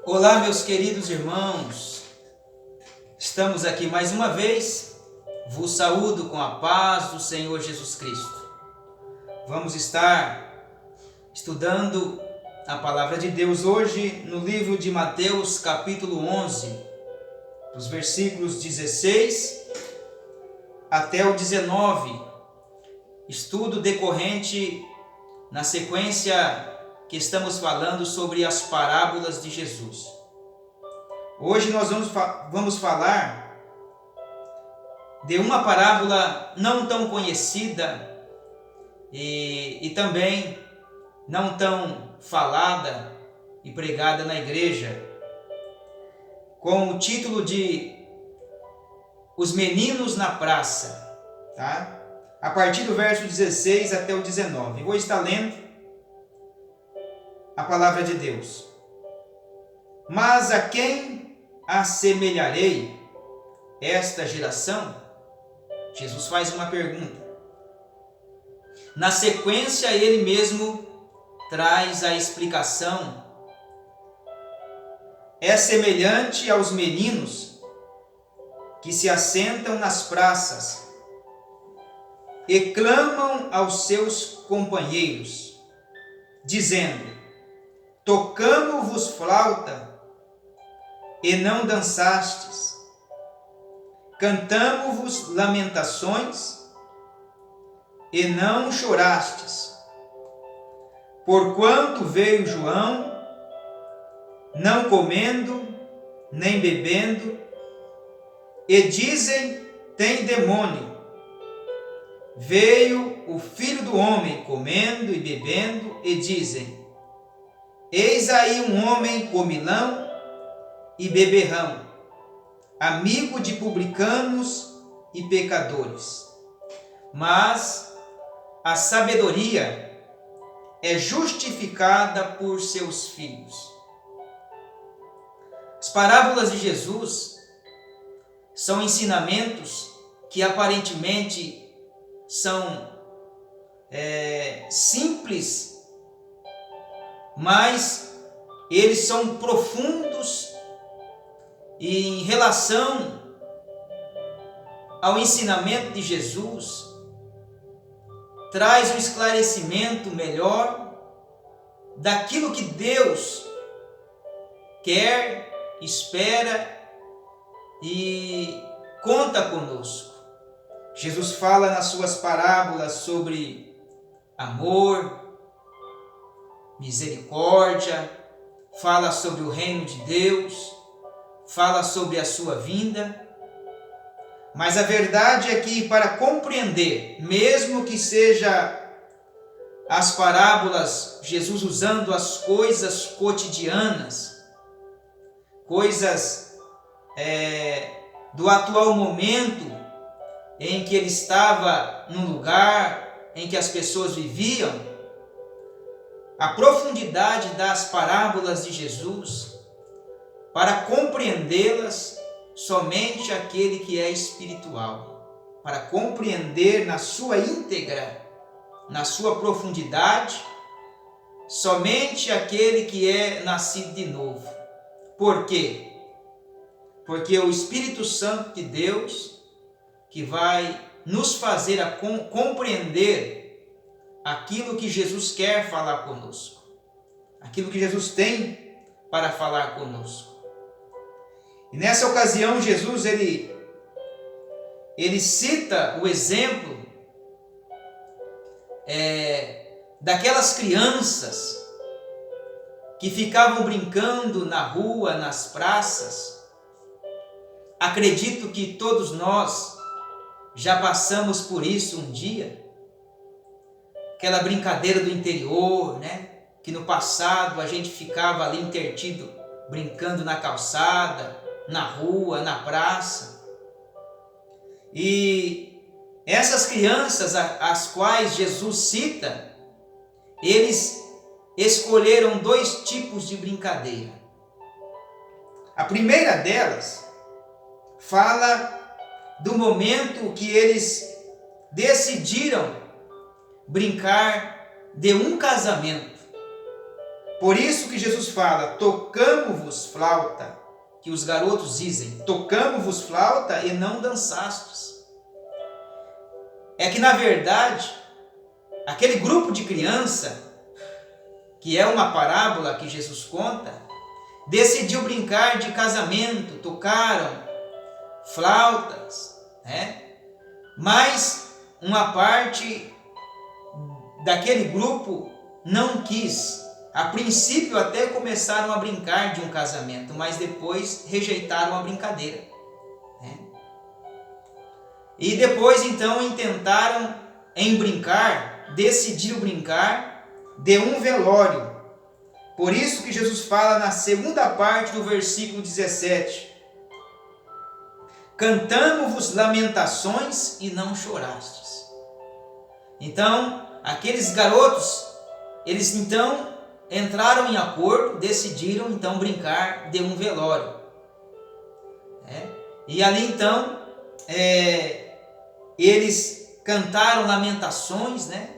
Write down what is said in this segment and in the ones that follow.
Olá, meus queridos irmãos, estamos aqui mais uma vez, vos saúdo com a paz do Senhor Jesus Cristo. Vamos estar estudando a palavra de Deus hoje no livro de Mateus, capítulo 11, dos versículos 16 até o 19, estudo decorrente na sequência que estamos falando sobre as parábolas de Jesus. Hoje nós vamos falar de uma parábola não tão conhecida e também não tão falada e pregada na igreja, com o título de Os Meninos na Praça, tá? A partir do verso 16 até o 19. Vou estar lendo a palavra de Deus. Mas a quem assemelharei esta geração? Jesus faz uma pergunta. Na sequência, ele mesmo traz a explicação. É semelhante aos meninos que se assentam nas praças e clamam aos seus companheiros, dizendo: tocamo-vos flauta e não dançastes, cantamo-vos lamentações e não chorastes. Porquanto veio João, não comendo nem bebendo, e dizem: tem demônio. Veio o Filho do Homem comendo e bebendo, e dizem: eis aí um homem comilão e beberrão, amigo de publicanos e pecadores. Mas a sabedoria é justificada por seus filhos. As parábolas de Jesus são ensinamentos que aparentemente são simples, mas eles são profundos e em relação ao ensinamento de Jesus, traz um esclarecimento melhor daquilo que Deus quer, espera e conta conosco. Jesus fala nas suas parábolas sobre amor, misericórdia, fala sobre o reino de Deus, fala sobre a sua vinda. Mas a verdade é que, para compreender, mesmo que seja as parábolas, Jesus usando as coisas cotidianas, coisas do atual momento em que ele estava num lugar em que as pessoas viviam, a profundidade das parábolas de Jesus, para compreendê-las, somente aquele que é espiritual, para compreender na sua íntegra, na sua profundidade, somente aquele que é nascido de novo. Por quê? Porque é o Espírito Santo de Deus que vai nos fazer a compreender aquilo que Jesus quer falar conosco, aquilo que Jesus tem para falar conosco. E nessa ocasião, Jesus ele cita o exemplo daquelas crianças que ficavam brincando na rua, nas praças. Acredito que todos nós já passamos por isso um dia. Aquela brincadeira do interior, né? Que no passado a gente ficava ali intertido, brincando na calçada, na rua, na praça. E essas crianças, as quais Jesus cita, eles escolheram dois tipos de brincadeira. A primeira delas fala do momento que eles decidiram brincar de um casamento. Por isso que Jesus fala, tocamo-vos flauta, que os garotos dizem, tocamo-vos flauta e não dançastes. É que, na verdade, aquele grupo de criança, que é uma parábola que Jesus conta, decidiu brincar de casamento, tocaram flautas, né? Mas uma parte daquele grupo não quis. A princípio até começaram a brincar de um casamento, mas depois rejeitaram a brincadeira, né? E depois então intentaram decidiram brincar de um velório. Por isso que Jesus fala na segunda parte do versículo 17: cantamo-vos lamentações e não chorastes. Então, aqueles garotos, eles então entraram em acordo, decidiram então brincar de um velório. E ali então, eles cantaram lamentações, né?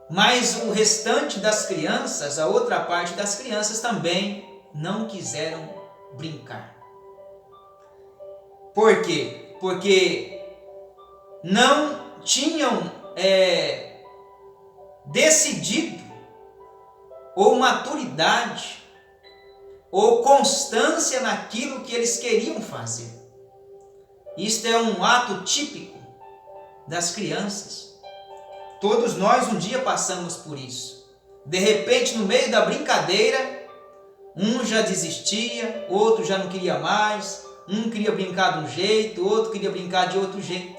Mas o restante das crianças, a outra parte das crianças também não quiseram brincar. Por quê? Porque não tinham decidido, ou maturidade, ou constância naquilo que eles queriam fazer. Isto é um ato típico das crianças. Todos nós um dia passamos por isso. De repente, no meio da brincadeira, um já desistia, outro já não queria mais, um queria brincar de um jeito, outro queria brincar de outro jeito.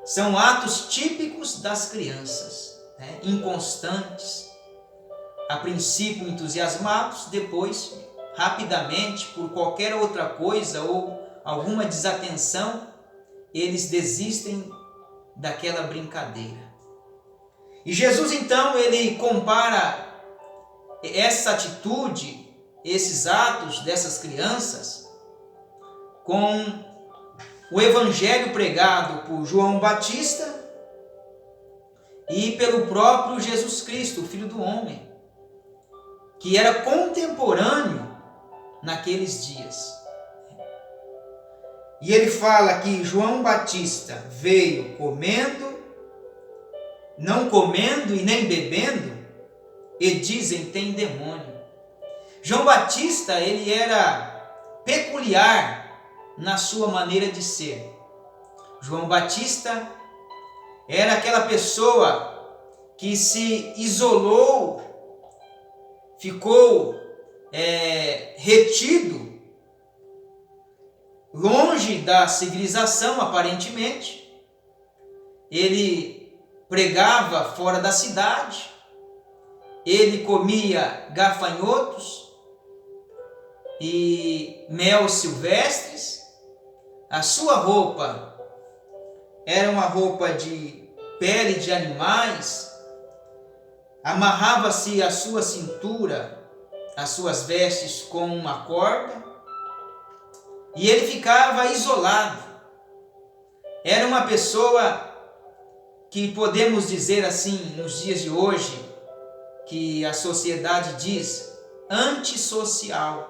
São atos típicos das crianças, né? Inconstantes, a princípio entusiasmados, depois, rapidamente, por qualquer outra coisa ou alguma desatenção, eles desistem daquela brincadeira. E Jesus então, ele compara essa atitude, esses atos dessas crianças com o evangelho pregado por João Batista e pelo próprio Jesus Cristo, o Filho do Homem, que era contemporâneo naqueles dias. E ele fala que João Batista veio não comendo e nem bebendo, e dizem tem demônio. João Batista, ele era peculiar na sua maneira de ser. João Batista era aquela pessoa que se isolou, ficou retido, longe da civilização aparentemente. Ele pregava fora da cidade, ele comia gafanhotos e mel silvestres, a sua roupa era uma roupa de pele de animais, amarrava-se a sua cintura, as suas vestes com uma corda, e ele ficava isolado. Era uma pessoa que podemos dizer assim, nos dias de hoje, que a sociedade diz antissocial.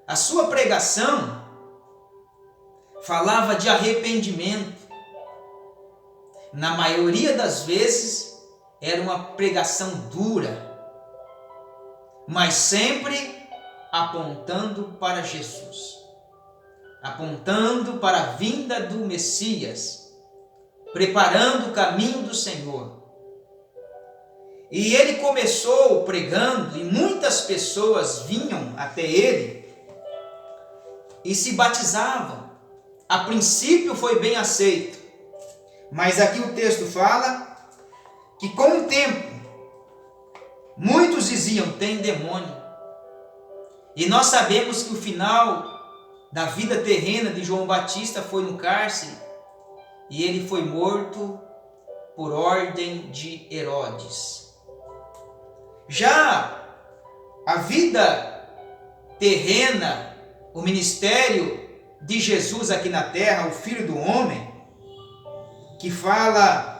A sua pregação falava de arrependimento. Na maioria das vezes, era uma pregação dura, mas sempre apontando para Jesus, apontando para a vinda do Messias, preparando o caminho do Senhor. E ele começou pregando, e muitas pessoas vinham até ele e se batizavam. A princípio foi bem aceito, mas aqui o texto fala que com o tempo muitos diziam tem demônio. E nós sabemos que o final da vida terrena de João Batista foi no cárcere, e ele foi morto por ordem de Herodes. Já a vida terrena, o ministério de Jesus aqui na terra, o Filho do Homem, que fala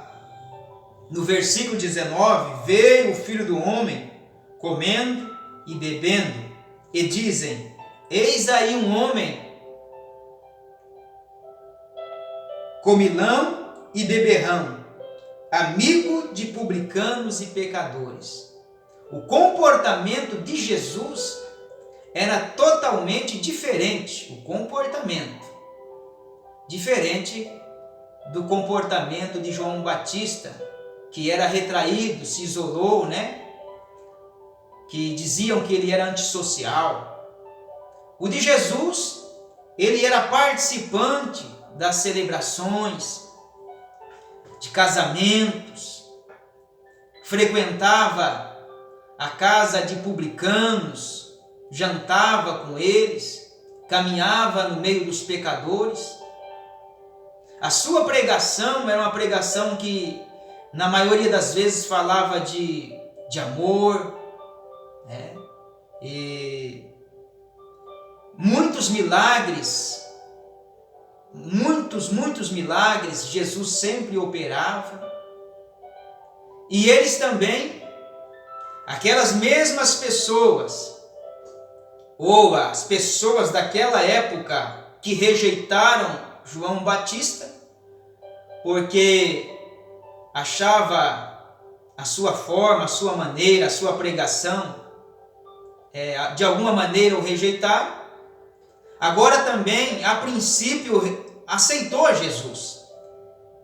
no versículo 19, veio o Filho do Homem comendo e bebendo, e dizem: eis aí um homem comilão e beberrão, amigo de publicanos e pecadores. O comportamento de Jesus era totalmente diferente, diferente do comportamento de João Batista, que era retraído, se isolou, né? Que diziam que ele era antissocial. O de Jesus, ele era participante das celebrações, de casamentos, frequentava a casa de publicanos, jantava com eles, caminhava no meio dos pecadores. A sua pregação era uma pregação que, na maioria das vezes, falava de amor, né? E muitos milagres, muitos milagres Jesus sempre operava. E eles também, aquelas mesmas pessoas, ou as pessoas daquela época que rejeitaram João Batista, porque achava a sua forma, a sua maneira, a sua pregação, de alguma maneira o rejeitaram, agora também, a princípio, aceitou Jesus.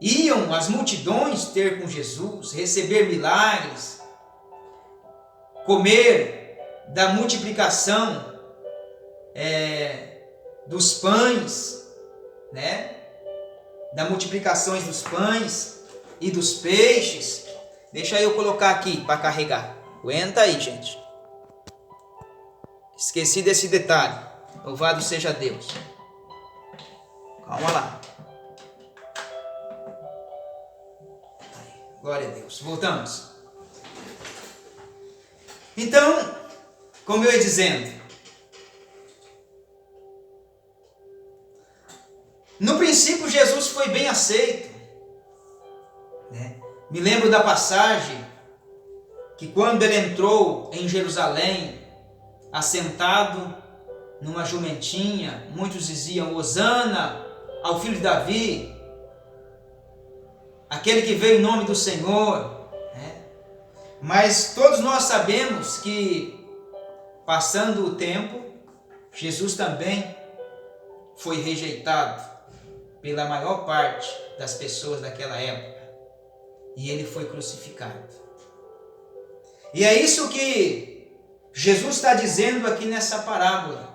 Iam as multidões ter com Jesus, receber milagres, comer da multiplicação dos pães, né? Da multiplicação dos pães e dos peixes. Deixa eu colocar aqui para carregar. Aguenta aí, gente. Esqueci desse detalhe. Louvado seja Deus. Calma lá. Glória a Deus. Voltamos. Então, como eu ia dizendo, no princípio Jesus foi bem aceito, né? Me lembro da passagem que quando ele entrou em Jerusalém, assentado numa jumentinha, muitos diziam: Hosana ao filho de Davi, aquele que veio em nome do Senhor, né? Mas todos nós sabemos que, passando o tempo, Jesus também foi rejeitado pela maior parte das pessoas daquela época, e ele foi crucificado. E é isso que Jesus está dizendo aqui nessa parábola,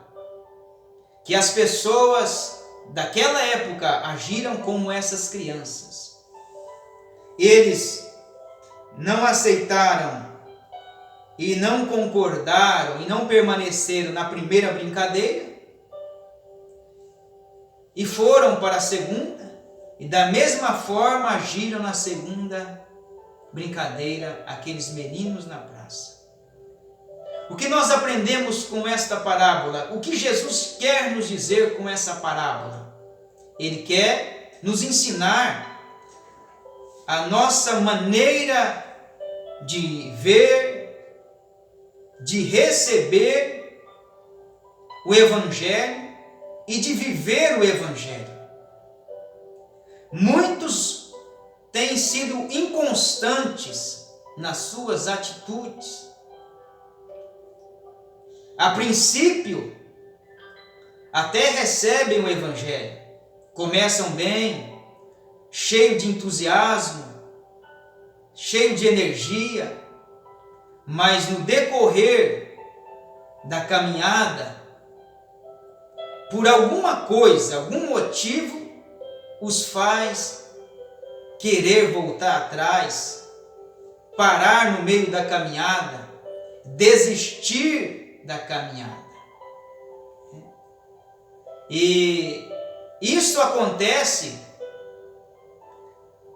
que as pessoas daquela época agiram como essas crianças. Eles não aceitaram e não concordaram e não permaneceram na primeira brincadeira, e foram para a segunda, e da mesma forma agiram na segunda brincadeira aqueles meninos na praça. O que nós aprendemos com esta parábola? O que Jesus quer nos dizer com essa parábola? Ele quer nos ensinar a nossa maneira de ver, de receber o Evangelho e de viver o Evangelho. Muitos têm sido inconstantes nas suas atitudes. A princípio, até recebem o Evangelho, começam bem, cheio de entusiasmo, cheio de energia, mas no decorrer da caminhada, por alguma coisa, algum motivo, os faz querer voltar atrás, parar no meio da caminhada, desistir da caminhada. E isso acontece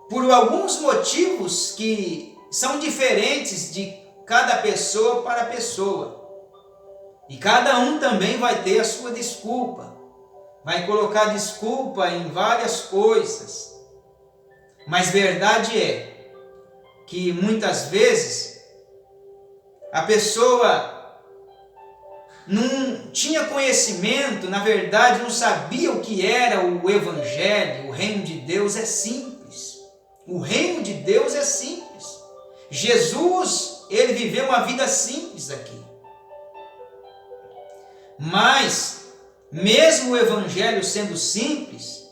por alguns motivos que são diferentes de cada pessoa para pessoa. E cada um também vai ter a sua desculpa. Vai colocar desculpa em várias coisas. Mas verdade é que muitas vezes a pessoa não tinha conhecimento, na verdade não sabia o que era o Evangelho. O reino de Deus é simples. O reino de Deus é simples. Jesus, ele viveu uma vida simples aqui. Mas, mesmo o Evangelho sendo simples,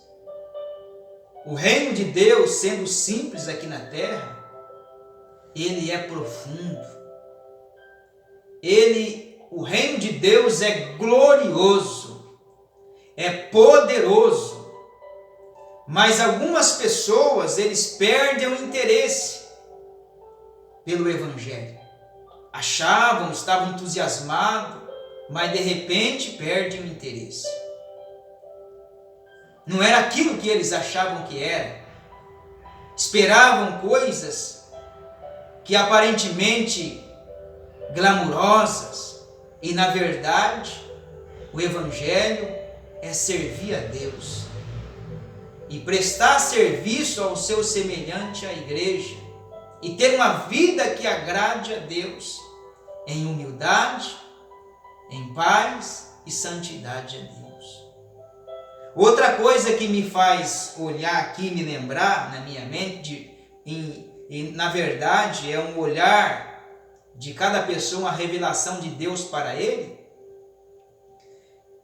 o reino de Deus sendo simples aqui na terra, ele é profundo. O reino de Deus é glorioso, é poderoso. Mas algumas pessoas, eles perdem o interesse pelo Evangelho. Achavam, estavam entusiasmados, mas de repente perdem o interesse. Não era aquilo que eles achavam que era. Esperavam coisas que aparentemente glamurosas, e na verdade o Evangelho é servir a Deus e prestar serviço ao seu semelhante, à igreja, e ter uma vida que agrade a Deus em humildade, em paz e santidade a Deus. Outra coisa que me faz olhar aqui, me lembrar na minha mente, na verdade é um olhar de cada pessoa, uma revelação de Deus para ele.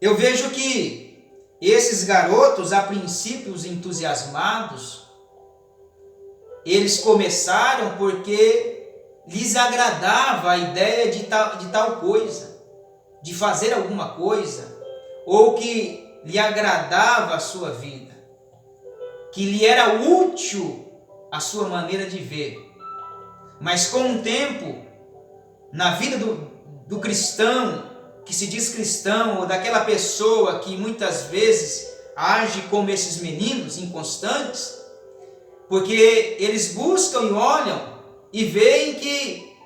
Eu vejo que esses garotos, a princípio entusiasmados, eles começaram porque lhes agradava a ideia de tal coisa, de fazer alguma coisa, ou que lhe agradava a sua vida, que lhe era útil a sua maneira de ver. Mas com o tempo, na vida do cristão, que se diz cristão, ou daquela pessoa que muitas vezes age como esses meninos inconstantes, porque eles buscam e olham e veem que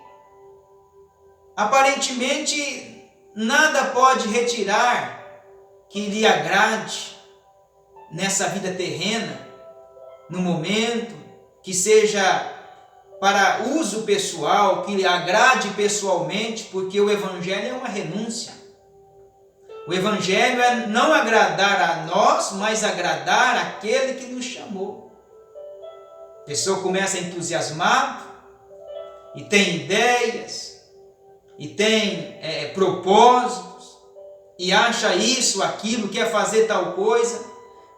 aparentemente nada pode retirar que lhe agrade nessa vida terrena, no momento, que seja para uso pessoal, que lhe agrade pessoalmente, porque o Evangelho é uma renúncia. O Evangelho é não agradar a nós, mas agradar aquele que nos chamou. A pessoa começa entusiasmada, e tem ideias, e tem propósitos, e acha isso, aquilo, quer fazer tal coisa,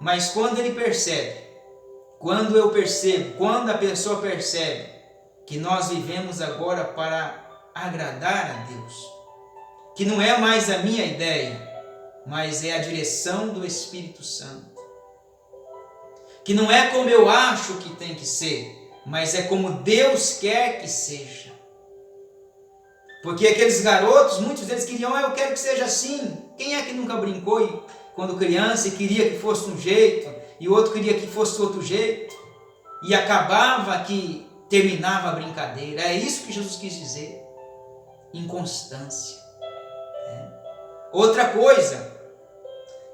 mas quando ele percebe, quando eu percebo, quando a pessoa percebe que nós vivemos agora para agradar a Deus, que não é mais a minha ideia, mas é a direção do Espírito Santo, que não é como eu acho que tem que ser, mas é como Deus quer que seja. Porque aqueles garotos, muitos deles queriam, eu quero que seja assim. Quem é que nunca brincou quando criança e queria que fosse um jeito, e o outro queria que fosse outro jeito, e acabava que terminava a brincadeira? É isso que Jesus quis dizer, inconstância. Outra coisa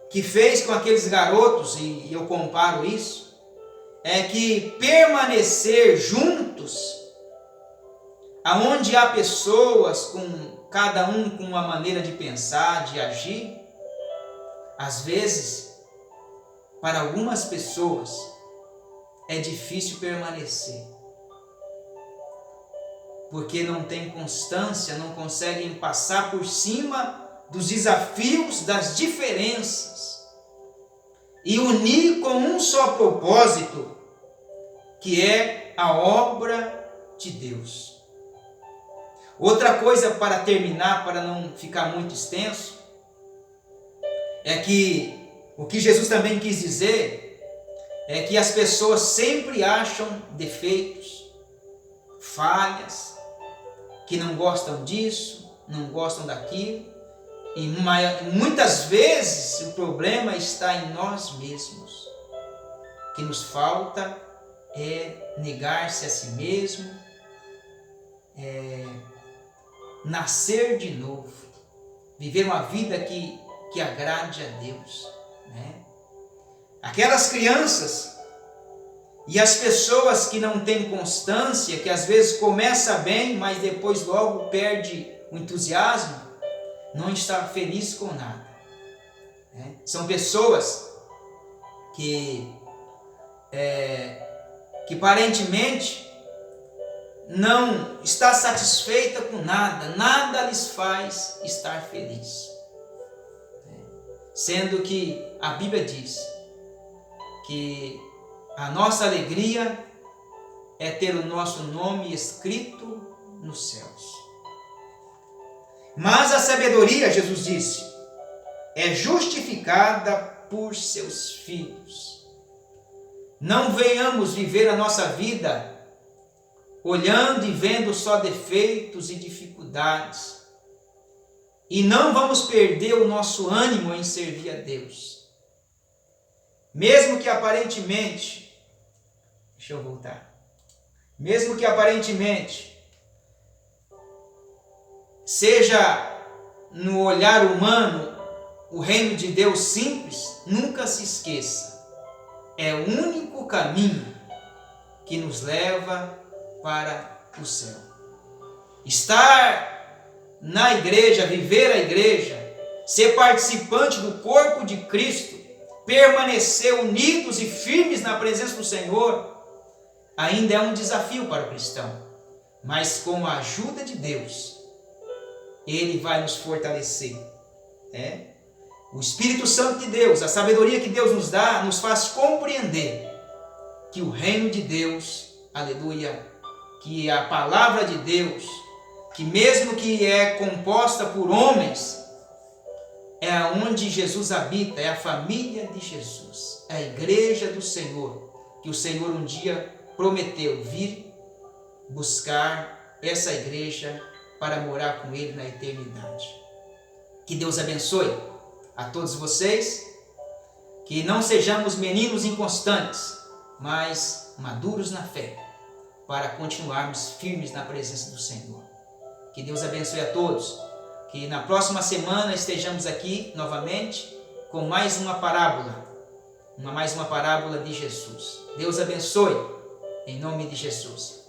que fez com aqueles garotos, e eu comparo isso, é que permanecer juntos, aonde há pessoas com cada um com uma maneira de pensar, de agir, às vezes, para algumas pessoas, é difícil permanecer, porque não tem constância, não conseguem passar por cima dos desafios, das diferenças, e unir com um só propósito, que é a obra de Deus. Outra coisa, para terminar, para não ficar muito extenso, é que o que Jesus também quis dizer é que as pessoas sempre acham defeitos, falhas, que não gostam disso, não gostam daquilo, e muitas vezes o problema está em nós mesmos. O que nos falta é negar-se a si mesmo, nascer de novo, viver uma vida que agrade a Deus, né? Aquelas crianças, E as pessoas que não têm constância, que às vezes começa bem, mas depois logo perde o entusiasmo, não está feliz com nada. São pessoas que aparentemente não está satisfeita com nada, nada lhes faz estar feliz. Sendo que a Bíblia diz que a nossa alegria é ter o nosso nome escrito nos céus. Mas a sabedoria, Jesus disse, é justificada por seus filhos. Não venhamos viver a nossa vida olhando e vendo só defeitos e dificuldades. E não vamos perder o nosso ânimo em servir a Deus. Mesmo que aparentemente, mesmo que aparentemente seja no olhar humano o reino de Deus simples, nunca se esqueça, é o único caminho que nos leva para o céu. Estar na igreja, viver a igreja, ser participante do corpo de Cristo, permanecer unidos e firmes na presença do Senhor, ainda é um desafio para o cristão. Mas com a ajuda de Deus, Ele vai nos fortalecer. O Espírito Santo de Deus, a sabedoria que Deus nos dá, nos faz compreender que o reino de Deus, aleluia, que a palavra de Deus, que mesmo que é composta por homens, é onde Jesus habita, é a família de Jesus, é a igreja do Senhor, que o Senhor um dia prometeu vir buscar essa igreja para morar com Ele na eternidade. Que Deus abençoe a todos vocês, que não sejamos meninos inconstantes, mas maduros na fé, para continuarmos firmes na presença do Senhor. Que Deus abençoe a todos, que na próxima semana estejamos aqui novamente com mais uma parábola de Jesus. Deus abençoe, em nome de Jesus.